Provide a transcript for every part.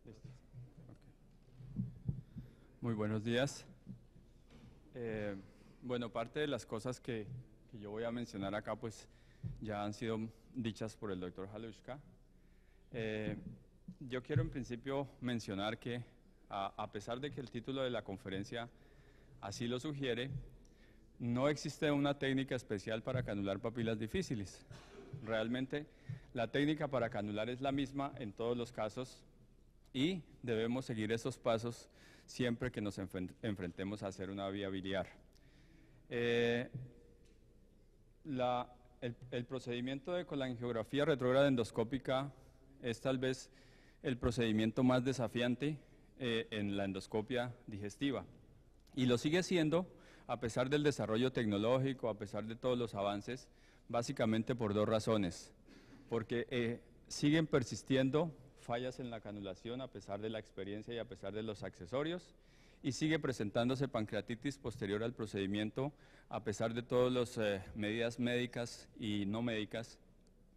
Listo. Okay. Muy buenos días. Bueno, parte de las cosas que yo voy a mencionar acá, pues ya han sido dichas por el doctor Halushka. Yo quiero en principio mencionar que a pesar de que el título de la conferencia así lo sugiere, no existe una técnica especial para canular papilas difíciles. Realmente la técnica para canular es la misma en todos los casos y debemos seguir esos pasos siempre que nos enfrentemos a hacer una vía biliar. El procedimiento de colangiografía retrógrada endoscópica es tal vez el procedimiento más desafiante en la endoscopia digestiva y lo sigue siendo a pesar del desarrollo tecnológico, a pesar de todos los avances, básicamente por dos razones. Porque siguen persistiendo fallas en la canulación a pesar de la experiencia y a pesar de los accesorios, y sigue presentándose pancreatitis posterior al procedimiento a pesar de todas las medidas médicas y no médicas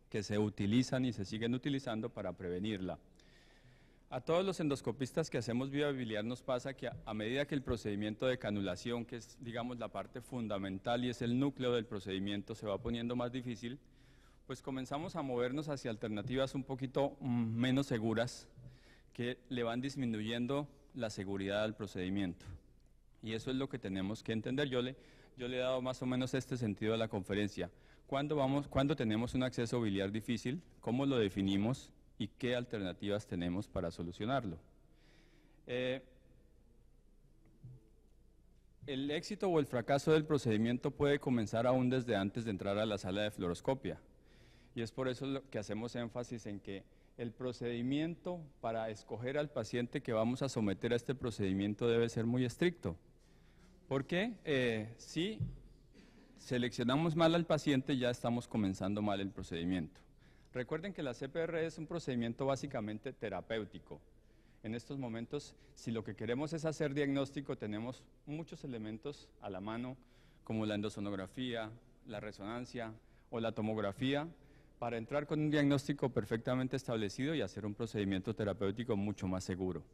que se utilizan y se siguen utilizando para prevenirla. A todos los endoscopistas que hacemos vía biliar nos pasa que a medida que el procedimiento de canulación, que es, digamos, la parte fundamental y es el núcleo del procedimiento, se va poniendo más difícil, pues comenzamos a movernos hacia alternativas un poquito menos seguras que le van disminuyendo la seguridad al procedimiento. Y eso es lo que tenemos que entender. Yo le he dado más o menos este sentido a la conferencia. ¿Cuándo tenemos un acceso biliar difícil? ¿Cómo lo definimos? ¿Y qué alternativas tenemos para solucionarlo? El éxito o el fracaso del procedimiento puede comenzar aún desde antes de entrar a la sala de fluoroscopia. Y es por eso que hacemos énfasis en que el procedimiento para escoger al paciente que vamos a someter a este procedimiento debe ser muy estricto. Porque si seleccionamos mal al paciente, ya estamos comenzando mal el procedimiento. Recuerden que la CPR es un procedimiento básicamente terapéutico. En estos momentos, si lo que queremos es hacer diagnóstico, tenemos muchos elementos a la mano, como la endosonografía, la resonancia o la tomografía, para entrar con un diagnóstico perfectamente establecido y hacer un procedimiento terapéutico mucho más seguro.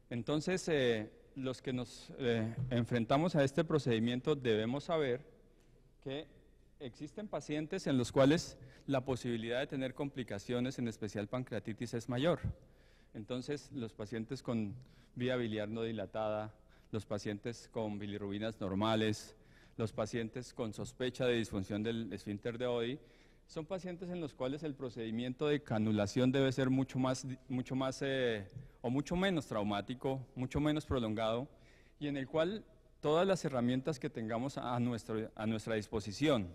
Entonces, los que nos enfrentamos a este procedimiento debemos saber que existen pacientes en los cuales la posibilidad de tener complicaciones, en especial pancreatitis, es mayor. Entonces, los pacientes con vía biliar no dilatada, los pacientes con bilirrubinas normales, los pacientes con sospecha de disfunción del esfínter de Oddi, son pacientes en los cuales el procedimiento de canulación debe ser mucho menos traumático, mucho menos prolongado, y en el cual todas las herramientas que tengamos a nuestra disposición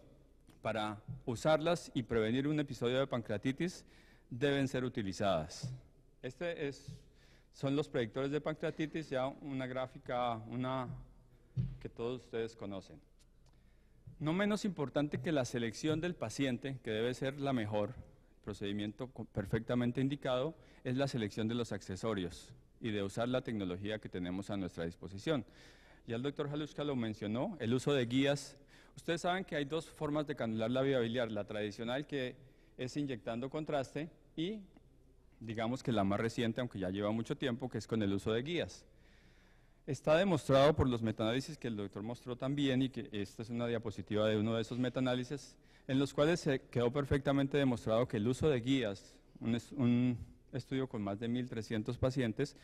para usarlas y prevenir un episodio de pancreatitis deben ser utilizadas. Son los predictores de pancreatitis, ya una gráfica, que todos ustedes conocen. No menos importante que la selección del paciente, que debe ser la mejor, procedimiento perfectamente indicado, es la selección de los accesorios y de usar la tecnología que tenemos a nuestra disposición. Ya el doctor Halushka lo mencionó, el uso de guías. Ustedes saben que hay dos formas de canular la vía biliar, la tradicional, que es inyectando contraste, y digamos que la más reciente, aunque ya lleva mucho tiempo, que es con el uso de guías. Está demostrado por los metaanálisis que el doctor mostró también, y que esta es una diapositiva de uno de esos metaanálisis, en los cuales se quedó perfectamente demostrado que el uso de guías, un estudio con más de 1.300 pacientes,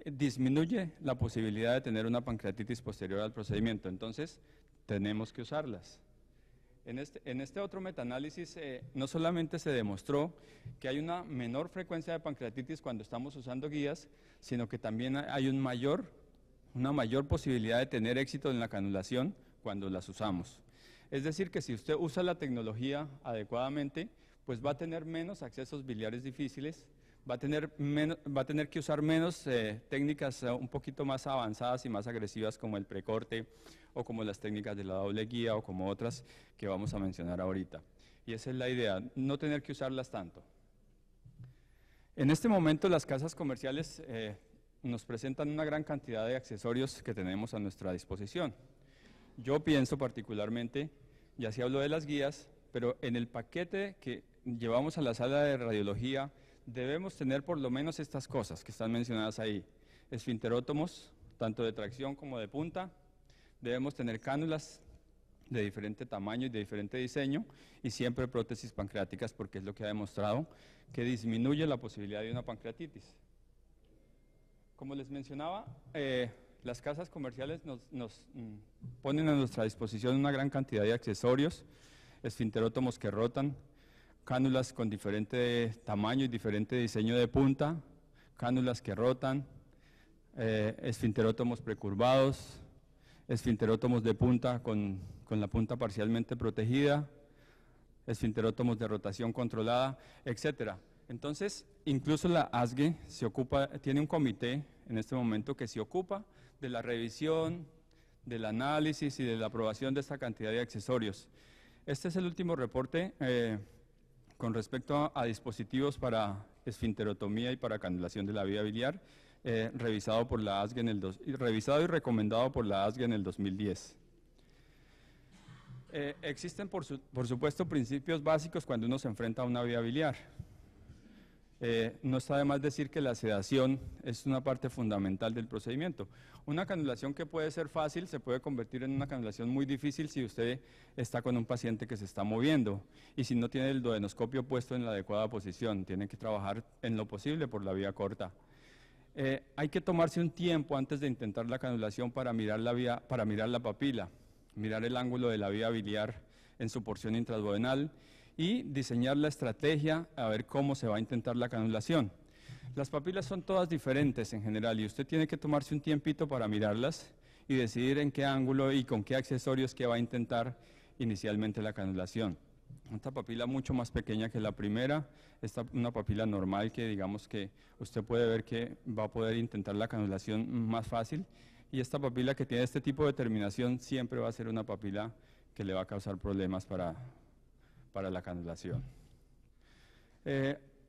disminuye la posibilidad de tener una pancreatitis posterior al procedimiento. Entonces, tenemos que usarlas. En este otro metaanálisis no solamente se demostró que hay una menor frecuencia de pancreatitis cuando estamos usando guías, sino que también hay una mayor posibilidad de tener éxito en la canulación cuando las usamos. Es decir, que si usted usa la tecnología adecuadamente, pues va a tener menos accesos biliares difíciles, va a tener que usar menos técnicas un poquito más avanzadas y más agresivas, como el precorte o como las técnicas de la doble guía o como otras que vamos a mencionar ahorita. Y esa es la idea, no tener que usarlas tanto. En este momento las casas comerciales nos presentan una gran cantidad de accesorios que tenemos a nuestra disposición. Yo pienso particularmente, ya se habló de las guías, pero en el paquete que llevamos a la sala de radiología debemos tener por lo menos estas cosas que están mencionadas ahí. Esfinterótomos, tanto de tracción como de punta. Debemos tener cánulas de diferente tamaño y de diferente diseño, y siempre prótesis pancreáticas, porque es lo que ha demostrado que disminuye la posibilidad de una pancreatitis. Como les mencionaba, las casas comerciales nos ponen a nuestra disposición una gran cantidad de accesorios, esfinterótomos que rotan, cánulas con diferente tamaño y diferente diseño de punta, cánulas que rotan, esfinterótomos precurvados, esfinterótomos de punta con la punta parcialmente protegida, esfinterótomos de rotación controlada, etcétera. Entonces, incluso la ASGE tiene un comité en este momento que se ocupa de la revisión, del análisis y de la aprobación de esta cantidad de accesorios. Este es el último reporte con respecto a dispositivos para esfinterotomía y para canulación de la vía biliar, revisado por la ASGE revisado y recomendado por la ASGE en el 2010. Existen, por supuesto, principios básicos cuando uno se enfrenta a una vía biliar. No está de más decir que la sedación es una parte fundamental del procedimiento. Una canulación que puede ser fácil se puede convertir en una canulación muy difícil si usted está con un paciente que se está moviendo y si no tiene el duodenoscopio puesto en la adecuada posición. Tiene que trabajar en lo posible por la vía corta. Hay que tomarse un tiempo antes de intentar la canulación para mirar la papila, mirar el ángulo de la vía biliar en su porción intraduodenal y diseñar la estrategia a ver cómo se va a intentar la canulación. Las papilas son todas diferentes en general y usted tiene que tomarse un tiempito para mirarlas y decidir en qué ángulo y con qué accesorios que va a intentar inicialmente la canulación. Esta papila mucho más pequeña que la primera, una papila normal que digamos que usted puede ver que va a poder intentar la canulación más fácil, y esta papila que tiene este tipo de terminación siempre va a ser una papila que le va a causar problemas para la canulación.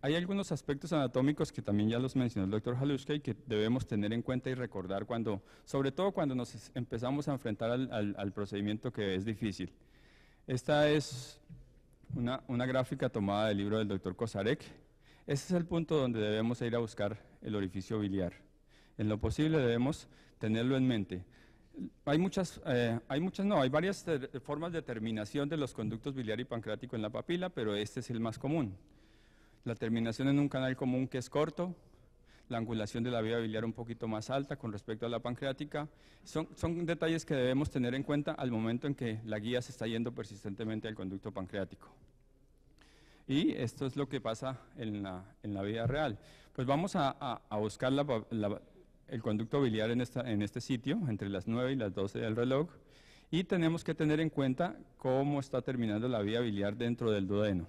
Hay algunos aspectos anatómicos que también ya los mencionó el doctor Halushka y que debemos tener en cuenta y recordar sobre todo cuando nos empezamos a enfrentar al procedimiento que es difícil. Esta es una gráfica tomada del libro del doctor Kozarek. Ese es el punto donde debemos ir a buscar el orificio biliar. En lo posible debemos tenerlo en mente. Hay varias formas de terminación de los conductos biliar y pancreático en la papila, pero este es el más común. La terminación en un canal común que es corto, la angulación de la vía biliar un poquito más alta con respecto a la pancreática, son detalles que debemos tener en cuenta al momento en que la guía se está yendo persistentemente al conducto pancreático. Y esto es lo que pasa en la vida real. Pues vamos a buscar el conducto biliar en este sitio, entre las 9 y las 12 del reloj, y tenemos que tener en cuenta cómo está terminando la vía biliar dentro del duodeno.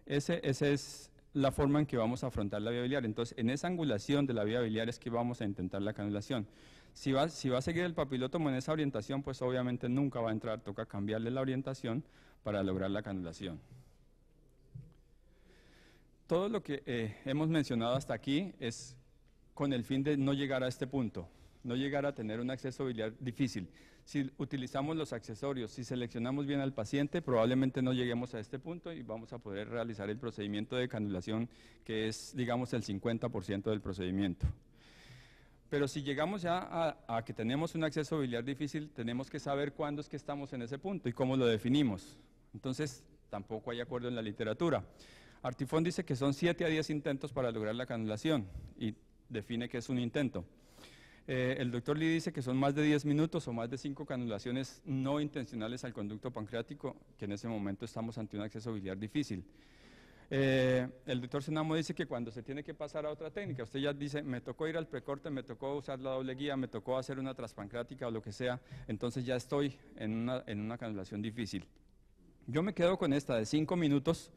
Esa es la forma en que vamos a afrontar la vía biliar. Entonces, en esa angulación de la vía biliar es que vamos a intentar la canulación. Si va a seguir el papilótomo en esa orientación, pues obviamente nunca va a entrar, toca cambiarle la orientación para lograr la canulación. Todo lo que hemos mencionado hasta aquí es con el fin de no llegar a este punto, no llegar a tener un acceso biliar difícil. Si utilizamos los accesorios, si seleccionamos bien al paciente, probablemente no lleguemos a este punto y vamos a poder realizar el procedimiento de canulación, que es, digamos, el 50% del procedimiento. Pero si llegamos ya a que tenemos un acceso biliar difícil, tenemos que saber cuándo es que estamos en ese punto y cómo lo definimos. Entonces, tampoco hay acuerdo en la literatura. Artifón dice que son 7 a 10 intentos para lograr la canulación y define que es un intento. El doctor Lee dice que son más de 10 minutos o más de 5 canulaciones no intencionales al conducto pancreático, que en ese momento estamos ante un acceso biliar difícil. El doctor Senamo dice que cuando se tiene que pasar a otra técnica, usted ya dice, me tocó ir al precorte, me tocó usar la doble guía, me tocó hacer una transpancreática o lo que sea, entonces ya estoy en una canulación difícil. Yo me quedo con esta de 5 minutos,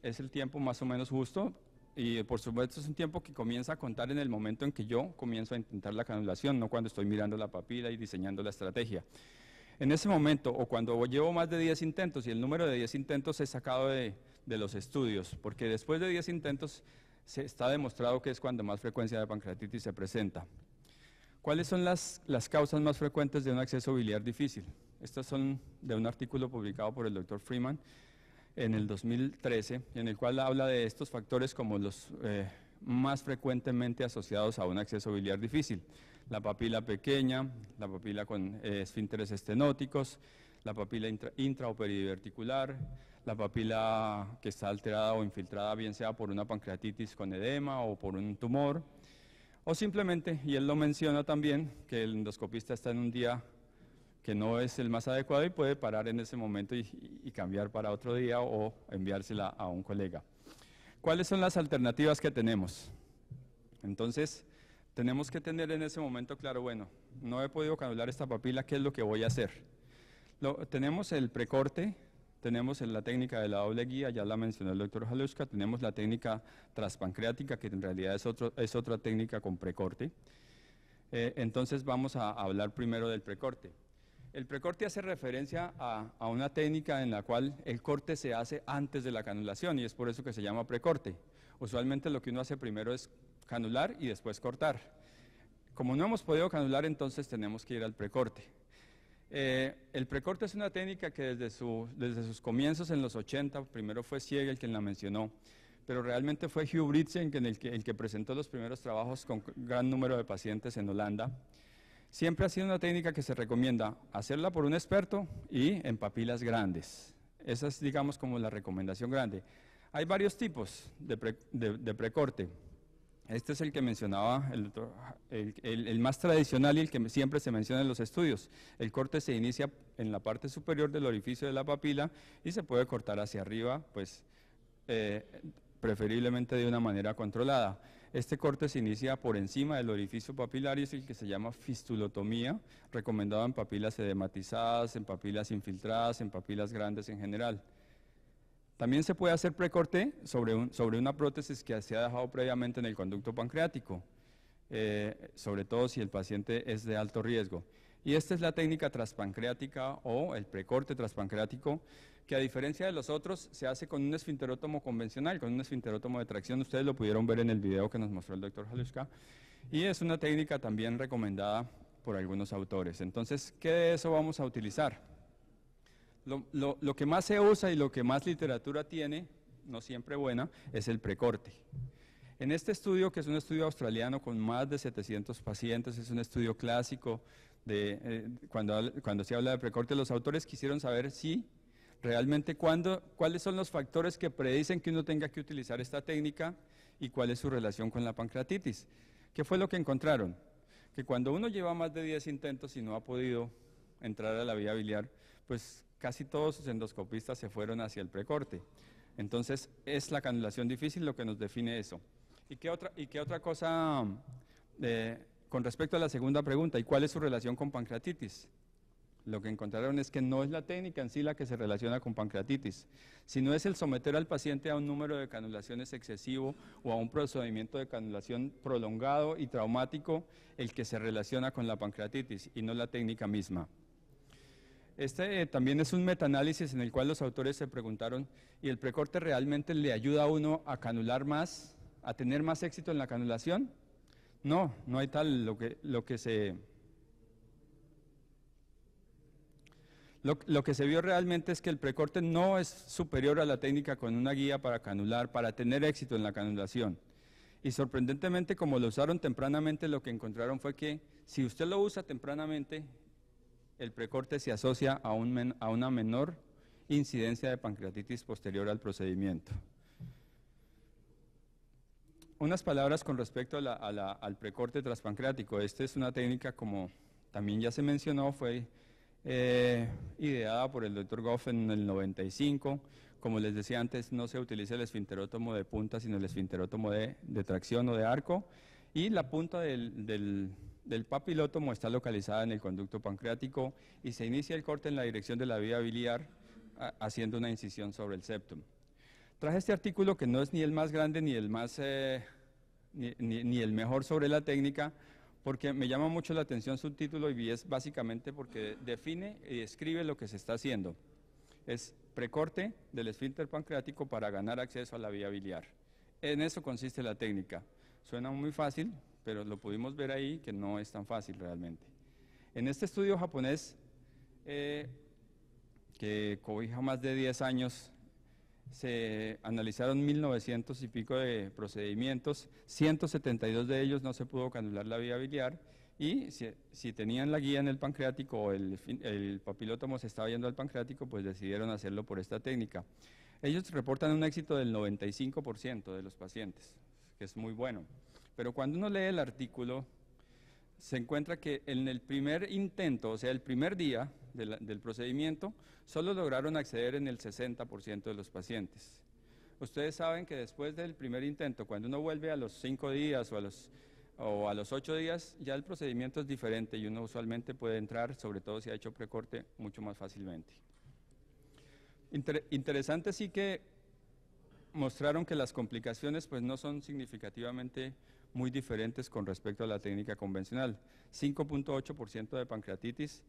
es el tiempo más o menos justo. Y por supuesto es un tiempo que comienza a contar en el momento en que yo comienzo a intentar la canulación, no cuando estoy mirando la papila y diseñando la estrategia. En ese momento, o cuando llevo más de 10 intentos, y el número de 10 intentos es sacado de los estudios, porque después de 10 intentos se está demostrado que es cuando más frecuencia de pancreatitis se presenta. ¿Cuáles son las causas más frecuentes de un acceso biliar difícil? Estas son de un artículo publicado por el doctor Freeman. en el 2013, en el cual habla de estos factores como los más frecuentemente asociados a un acceso biliar difícil: la papila pequeña, la papila con esfínteres estenóticos, la papila intra o peridiverticular, la papila que está alterada o infiltrada, bien sea por una pancreatitis con edema o por un tumor, o simplemente, y él lo menciona también, que el endoscopista está en un día que no es el más adecuado y puede parar en ese momento y cambiar para otro día o enviársela a un colega. ¿Cuáles son las alternativas que tenemos? Entonces, tenemos que tener en ese momento claro, bueno, no he podido canular esta papila, ¿qué es lo que voy a hacer? Tenemos el precorte, tenemos la técnica de la doble guía, ya la mencionó el doctor Halushka, tenemos la técnica transpancreática, que en realidad es otra técnica con precorte. Entonces vamos a hablar primero del precorte. El precorte hace referencia a una técnica en la cual el corte se hace antes de la canulación y es por eso que se llama precorte. Usualmente lo que uno hace primero es canular y después cortar. Como no hemos podido canular, entonces tenemos que ir al precorte. El precorte es una técnica que desde sus comienzos en los 80, primero fue Siegel quien la mencionó, pero realmente fue Hugh Britsen el que presentó los primeros trabajos con gran número de pacientes en Holanda. Siempre ha sido una técnica que se recomienda hacerla por un experto y en papilas grandes. Esa es, digamos, como la recomendación grande. Hay varios tipos de precorte. Este es el que mencionaba el más tradicional y el que siempre se menciona en los estudios. El corte se inicia en la parte superior del orificio de la papila y se puede cortar hacia arriba, pues preferiblemente de una manera controlada. Este corte se inicia por encima del orificio papilar y es el que se llama fistulotomía, recomendado en papilas edematizadas, en papilas infiltradas, en papilas grandes en general. También se puede hacer precorte sobre una prótesis que se ha dejado previamente en el conducto pancreático, sobre todo si el paciente es de alto riesgo. Y esta es la técnica transpancreática o el precorte transpancreático, que a diferencia de los otros se hace con un esfinterótomo convencional, con un esfinterótomo de tracción. Ustedes lo pudieron ver en el video que nos mostró el doctor Halushka, y es una técnica también recomendada por algunos autores. Entonces, ¿qué de eso vamos a utilizar? Lo que más se usa y lo que más literatura tiene, no siempre buena, es el precorte. En este estudio, que es un estudio australiano con más de 700 pacientes, es un estudio clásico, cuando se habla de precorte, los autores quisieron saber si realmente cuáles son los factores que predicen que uno tenga que utilizar esta técnica y cuál es su relación con la pancreatitis. ¿Qué fue lo que encontraron? Que cuando uno lleva más de 10 intentos y no ha podido entrar a la vía biliar, pues casi todos sus endoscopistas se fueron hacia el precorte. Entonces es la canulación difícil lo que nos define eso. ¿Y qué otra cosa con respecto a la segunda pregunta? ¿Y cuál es su relación con pancreatitis? Lo que encontraron es que no es la técnica en sí la que se relaciona con pancreatitis, sino es el someter al paciente a un número de canulaciones excesivo o a un procedimiento de canulación prolongado y traumático el que se relaciona con la pancreatitis y no la técnica misma. Este también es un metaanálisis en el cual los autores se preguntaron, ¿y el precorte realmente le ayuda a uno a canular más, a tener más éxito en la canulación? No, no hay tal. Lo que se vio realmente es que el precorte no es superior a la técnica con una guía para canular, para tener éxito en la canulación. Y sorprendentemente, como lo usaron tempranamente, lo que encontraron fue que si usted lo usa tempranamente, el precorte se asocia a una menor incidencia de pancreatitis posterior al procedimiento. Unas palabras con respecto al precorte transpancreático. Esta es una técnica, como también ya se mencionó, fue ideada por el Dr. Goff en el 95. Como les decía antes, no se utiliza el esfinterótomo de punta, sino el esfinterótomo de tracción o de arco, y la punta del papilótomo está localizada en el conducto pancreático y se inicia el corte en la dirección de la vía biliar haciendo una incisión sobre el septum. Traje este artículo que no es ni el más grande ni el más ni el mejor sobre la técnica, porque me llama mucho la atención su título y es básicamente porque define y describe lo que se está haciendo. Es precorte del esfínter pancreático para ganar acceso a la vía biliar. En eso consiste la técnica. Suena muy fácil, pero lo pudimos ver ahí que no es tan fácil realmente. En este estudio japonés, que cobija más de 10 años, Se analizaron 1900 y pico de procedimientos, 172 de ellos no se pudo canular la vía biliar, y si tenían la guía en el pancreático o el papilótomo se estaba yendo al pancreático, pues decidieron hacerlo por esta técnica. Ellos reportan un éxito del 95% de los pacientes, que es muy bueno. Pero cuando uno lee el artículo, se encuentra que en el primer intento, o sea, el primer día del procedimiento, solo lograron acceder en el 60% de los pacientes. Ustedes saben que después del primer intento, cuando uno vuelve a los 5 días o a los 8 días, ya el procedimiento es diferente y uno usualmente puede entrar, sobre todo si ha hecho precorte, mucho más fácilmente. Interesante sí que mostraron que las complicaciones pues no son significativamente muy diferentes con respecto a la técnica convencional. 5.8% de pancreatitis,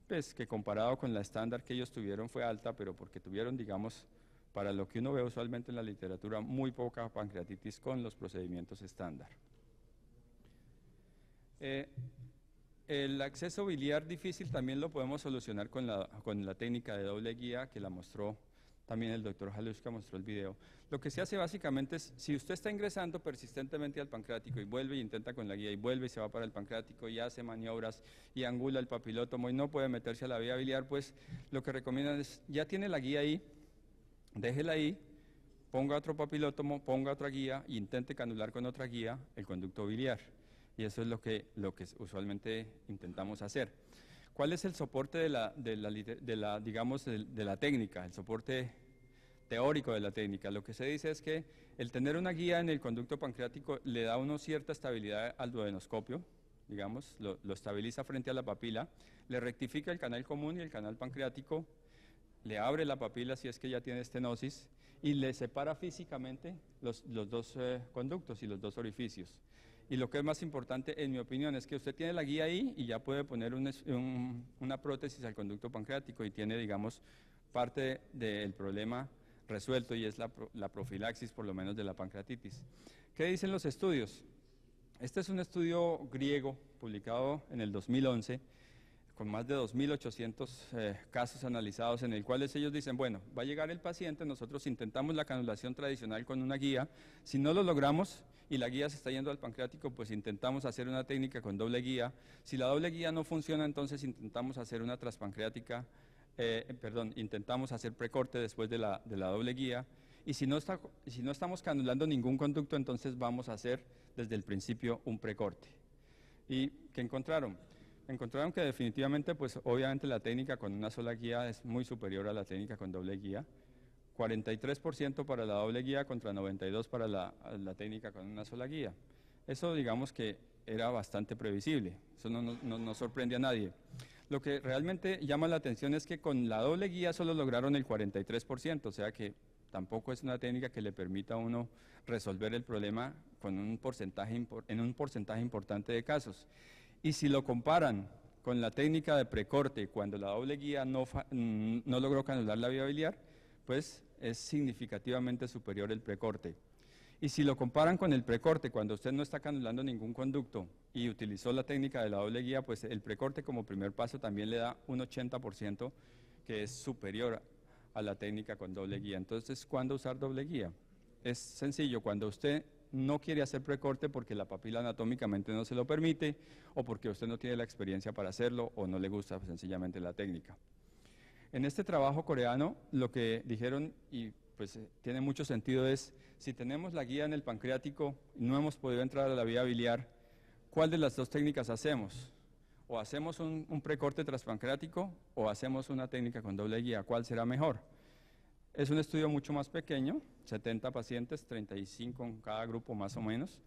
pues que comparado con la estándar que ellos tuvieron fue alta, pero porque tuvieron, digamos, para lo que uno ve usualmente en la literatura, muy poca pancreatitis con los procedimientos estándar. El acceso biliar difícil también lo podemos solucionar con la técnica de doble guía que la mostró también el doctor Halushka, mostró el video. Lo que se hace básicamente es, si usted está ingresando persistentemente al pancreático y vuelve y intenta con la guía y vuelve y se va para el pancreático y hace maniobras y angula el papilótomo y no puede meterse a la vía biliar, pues lo que recomiendan es, ya tiene la guía ahí, déjela ahí, ponga otro papilótomo, ponga otra guía e intente canular con otra guía el conducto biliar. Y eso es lo que usualmente intentamos hacer. ¿Cuál es el soporte de la técnica, el soporte teórico de la técnica? Lo que se dice es que el tener una guía en el conducto pancreático le da a uno cierta estabilidad al duodenoscopio, digamos, lo estabiliza frente a la papila, le rectifica el canal común y el canal pancreático, le abre la papila si es que ya tiene estenosis y le separa físicamente los dos conductos y los dos orificios. Y lo que es más importante, en mi opinión, es que usted tiene la guía ahí y ya puede poner una prótesis al conducto pancreático y tiene, digamos, parte del problema resuelto y es la profilaxis, por lo menos, de la pancreatitis. ¿Qué dicen los estudios? Este es un estudio griego publicado en el 2011 con más de 2.800 casos analizados, en el cual ellos dicen, bueno, va a llegar el paciente, nosotros intentamos la canulación tradicional con una guía, si no lo logramos y la guía se está yendo al pancreático, pues intentamos hacer una técnica con doble guía, si la doble guía no funciona, entonces intentamos hacer una transpancreática, intentamos hacer precorte después de la doble guía, y si no estamos canulando ningún conducto, entonces vamos a hacer desde el principio un precorte. ¿Y qué encontraron? Encontraron que definitivamente, pues obviamente la técnica con una sola guía es muy superior a la técnica con doble guía. 43% para la doble guía contra 92% para la técnica con una sola guía. Eso digamos que era bastante previsible, eso no sorprende a nadie. Lo que realmente llama la atención es que con la doble guía solo lograron el 43%, o sea que tampoco es una técnica que le permita a uno resolver el problema con en un porcentaje importante de casos. Y si lo comparan con la técnica de precorte, cuando la doble guía no logró canular la vía biliar, pues es significativamente superior el precorte. Y si lo comparan con el precorte, cuando usted no está canulando ningún conducto y utilizó la técnica de la doble guía, pues el precorte como primer paso también le da un 80% que es superior a la técnica con doble guía. Entonces, ¿cuándo usar doble guía? Es sencillo, cuando usted no quiere hacer precorte porque la papila anatómicamente no se lo permite o porque usted no tiene la experiencia para hacerlo o no le gusta sencillamente la técnica. En este trabajo coreano lo que dijeron, y pues tiene mucho sentido, es si tenemos la guía en el pancreático y no hemos podido entrar a la vía biliar, ¿cuál de las dos técnicas hacemos? O hacemos un precorte transpancreático o hacemos una técnica con doble guía, ¿cuál será mejor? Es un estudio mucho más pequeño, 70 pacientes, 35 en cada grupo más o menos.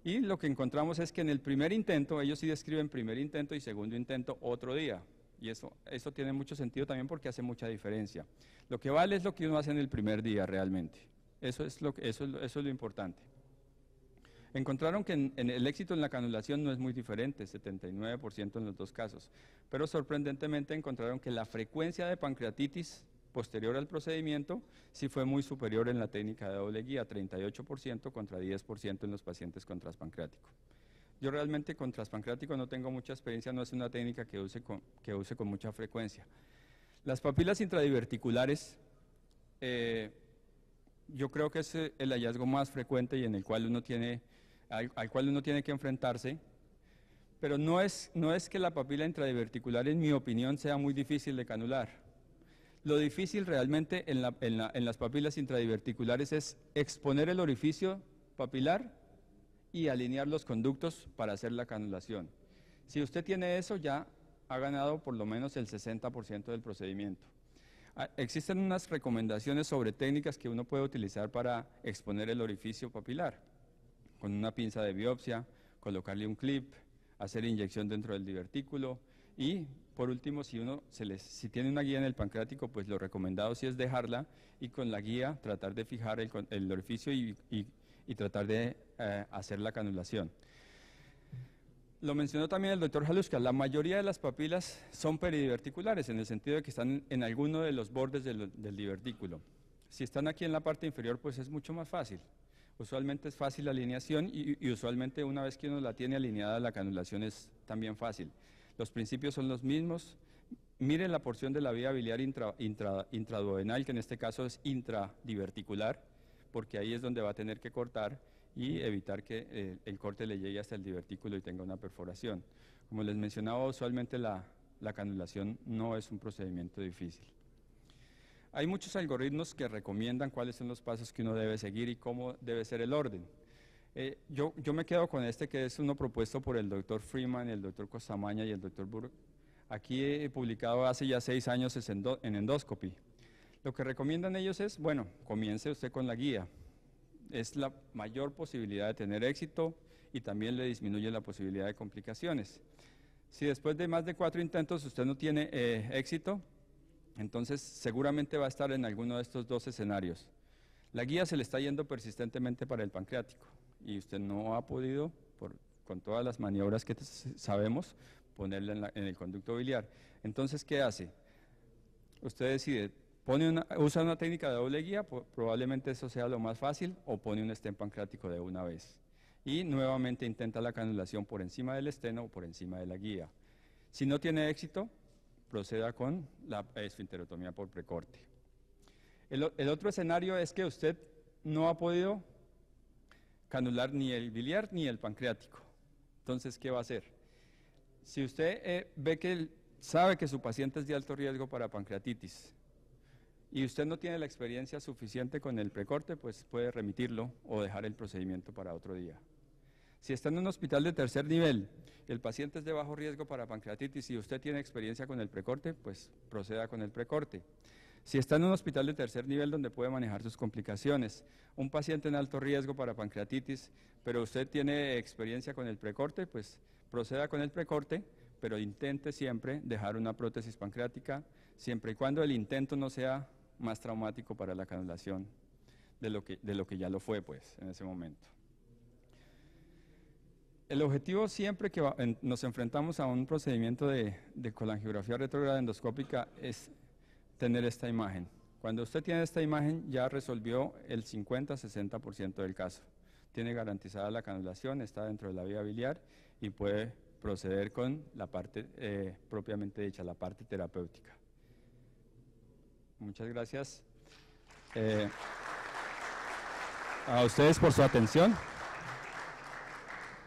Y lo que encontramos es que en el primer intento, ellos sí describen primer intento y segundo intento otro día. Y eso tiene mucho sentido también porque hace mucha diferencia. Lo que vale es lo que uno hace en el primer día realmente. Eso es lo importante. Encontraron que en el éxito en la canulación no es muy diferente, 79% en los dos casos. Pero sorprendentemente encontraron que la frecuencia de pancreatitis posterior al procedimiento, sí fue muy superior en la técnica de doble guía, 38% contra 10% en los pacientes con transpancreático. Yo realmente con transpancreático no tengo mucha experiencia, no es una técnica que use con mucha frecuencia. Las papilas intradiverticulares yo creo que es el hallazgo más frecuente y en el cual uno tiene, al cual uno tiene que enfrentarse, pero no es que la papila intradiverticular, en mi opinión, sea muy difícil de canular. Lo difícil realmente en las papilas intradiverticulares es exponer el orificio papilar y alinear los conductos para hacer la canulación. Si usted tiene eso, ya ha ganado por lo menos el 60% del procedimiento. Existen unas recomendaciones sobre técnicas que uno puede utilizar para exponer el orificio papilar, con una pinza de biopsia, colocarle un clip, hacer inyección dentro del divertículo y, por último, si tiene una guía en el pancreático, pues lo recomendado sí es dejarla y con la guía tratar de fijar el orificio y tratar de hacer la canulación. Lo mencionó también el doctor Halushka, la mayoría de las papilas son peridiverticulares, en el sentido de que están en alguno de los bordes del divertículo. Si están aquí en la parte inferior, pues es mucho más fácil. Usualmente es fácil la alineación y usualmente una vez que uno la tiene alineada, la canulación es también fácil. Los principios son los mismos. Miren la porción de la vía biliar intraduodenal, que en este caso es intradiverticular, porque ahí es donde va a tener que cortar y evitar que el corte le llegue hasta el divertículo y tenga una perforación. Como les mencionaba, usualmente la canulación no es un procedimiento difícil. Hay muchos algoritmos que recomiendan cuáles son los pasos que uno debe seguir y cómo debe ser el orden. Yo me quedo con este, que es uno propuesto por el doctor Freeman, el doctor Costamaña y el doctor Burke. Aquí he publicado hace ya 6 años en Endoscopy. Lo que recomiendan ellos es, bueno, comience usted con la guía. Es la mayor posibilidad de tener éxito y también le disminuye la posibilidad de complicaciones. Si después de más de 4 intentos usted no tiene éxito, entonces seguramente va a estar en alguno de estos 2 escenarios. La guía se le está yendo persistentemente para el pancreático y usted no ha podido, con todas las maniobras que sabemos, ponerla en el conducto biliar. Entonces, ¿qué hace? Usted decide, usa una técnica de doble guía, probablemente eso sea lo más fácil, o pone un stent pancreático de una vez. Y nuevamente intenta la canulación por encima del esteno o por encima de la guía. Si no tiene éxito, proceda con la esfinterotomía por precorte. El otro escenario es que usted no ha podido canular ni el biliar ni el pancreático. Entonces, ¿qué va a hacer? Si usted sabe que su paciente es de alto riesgo para pancreatitis y usted no tiene la experiencia suficiente con el precorte, pues puede remitirlo o dejar el procedimiento para otro día. Si está en un hospital de tercer nivel, el paciente es de bajo riesgo para pancreatitis y usted tiene experiencia con el precorte, pues proceda con el precorte. Si está en un hospital de tercer nivel donde puede manejar sus complicaciones, un paciente en alto riesgo para pancreatitis, pero usted tiene experiencia con el precorte, pues proceda con el precorte, pero intente siempre dejar una prótesis pancreática, siempre y cuando el intento no sea más traumático para la canulación de lo que ya lo fue, pues, en ese momento. El objetivo siempre que nos enfrentamos a un procedimiento de colangiografía retrógrada endoscópica es tener esta imagen. Cuando usted tiene esta imagen, ya resolvió el 50-60% del caso. Tiene garantizada la canulación, está dentro de la vía biliar y puede proceder con la parte propiamente dicha, la parte terapéutica. Muchas gracias a ustedes por su atención.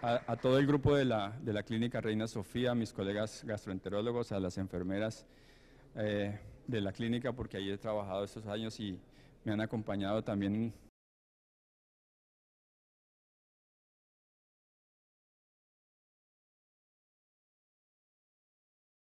A todo el grupo de la Clínica Reina Sofía, a mis colegas gastroenterólogos, a las enfermeras de la clínica, porque ahí he trabajado estos años y me han acompañado también